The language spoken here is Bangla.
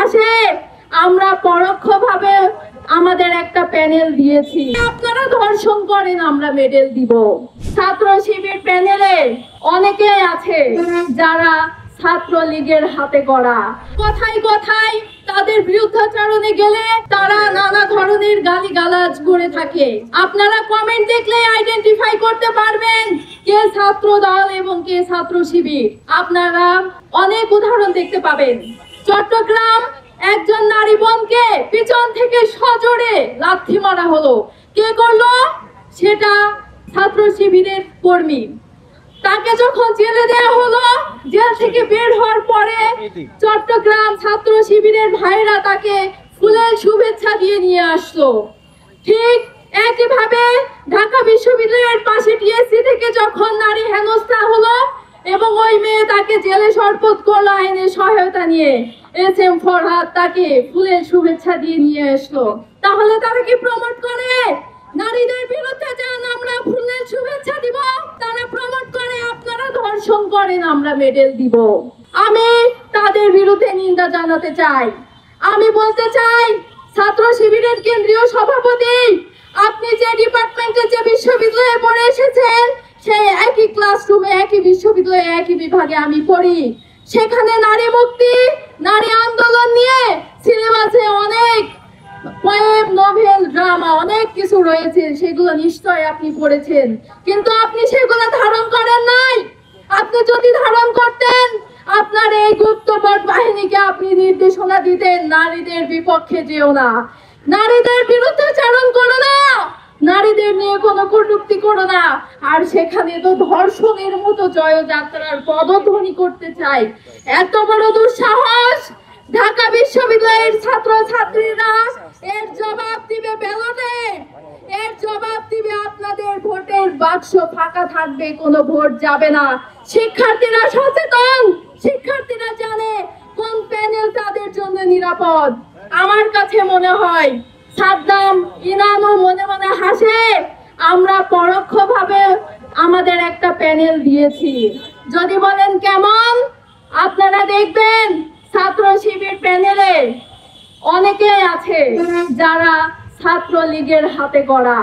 হাসে আমরা পরোক্ষভাবে আমাদের একটা প্যানেল দিয়েছি। আপনারা ধর্ষণ করেন, আমরা মেডেল দিব। ছাত্র শিবির প্যানেলে অনেকেই আছে যারা ছাত্রলীগের হাতে গড়া। কথায় কথায় তাদের বিরুদ্ধাচরণে গেলে তারা নানা ধরনের গালিগালাজ করে থাকে। আপনারা কমেন্ট দেখলে আইডেন্টিফাই করতে পারবেন কে ছাত্র দল এবং কে ছাত্র শিবির। আপনারা অনেক উদাহরণ দেখতে পাবেন। চট্টগ্রাম একজন নারী বোনকে পিছন থেকে সজোরে লাথি মারা হলো। কে করলো? সেটা ছাত্র শিবিরের কর্মী। তাকে যখন জেলে দেওয়া হলো, জেল থেকে বের হওয়ার পরে চট্টগ্রাম ছাত্র শিবিরের ভাইরা তাকে ফুলের শুভেচ্ছা দিয়ে নিয়ে আসলো। ঠিক একইভাবে ঢাকা বিশ্ববিদ্যালয়ের পাশে টিএসসি থেকে যখন নারী হেনস্থা হলো এবং ওই মেয়ে তাকে জেলে শরপত করলো আইনের সহায়তা নিয়ে, এসএম ফরহাদ তাকে ফুলের শুভেচ্ছা দিয়ে নিয়ে আসলো। তাহলে তারা কি প্রমোট করে নারীদের বিরুদ্ধে যান আমরা ফুলের শুভেচ্ছা দিব? তারা প্রমোট করে আপনারা ধর্ষণ করেন, আমরা মেডেল দিব। আমি তাদের বিরুদ্ধে নিন্দা জানাতে চাই। আমি বলতে চাই, ছাত্র শিবিরের কেন্দ্রীয় সভাপতি, আপনি যে ডিপার্টমেন্টে যে বিশ্ববিদ্যালয়ে পড়ে এসেছেন, সেই একই ক্লাসরুমে একই বিশ্ববিদ্যালয়ে একই বিভাগে আমি পড়ি। সেখানে নারী মুক্তি, নারী আন্দোলন নিয়ে সিলেবাসে অনেক পোয়েম, নোভেল, ড্রামা অনেক কিছু রয়েছে, সেগুলো নিশ্চয় আপনি পড়েছেন, কিন্তু আপনি সেগুলো ধারণ করেন নাই। আপনি যদি ধারণ করতেন, আপনার এই গুপ্তবট বাহিনীকে আপনি নির্দেশনা দিতেন নারীদের বিপক্ষে যেও না, নারীদের বিরুদ্ধে চারণ করো না, নারীদের নিয়ে কোনো কটূক্তি করো না। আর সেখানে তো ধর্ষণের মতো জয়যাত্রার পদধ্বনি করতে চাই। এত বড় দুঃসাহস! ঢাকা বিশ্ববিদ্যালয়ের ছাত্র ছাত্রীরা এর জবাব দিবে ব্যালটে, এর জবাব দিবে আপনাদের ভোটের বাক্স ফাঁকা থাকবে, কোনো ভোট যাবে না। শিক্ষার্থীরা সচেতন, শিক্ষার্থীরা জানে কোন প্যানেল তাদের জন্য নিরাপদ। আমার কাছে মনে হয় সাদ্দাম ইনামও মনে মনে হাসে আমরা পরোক্ষভাবে আমাদের একটা প্যানেল দিয়েছি। যদি বলেন কেমন, আপনারা দেখবেন ছাত্র শিবির প্যানেলে অনেকেই আছে যারা ছাত্রলীগের হাতে গড়া।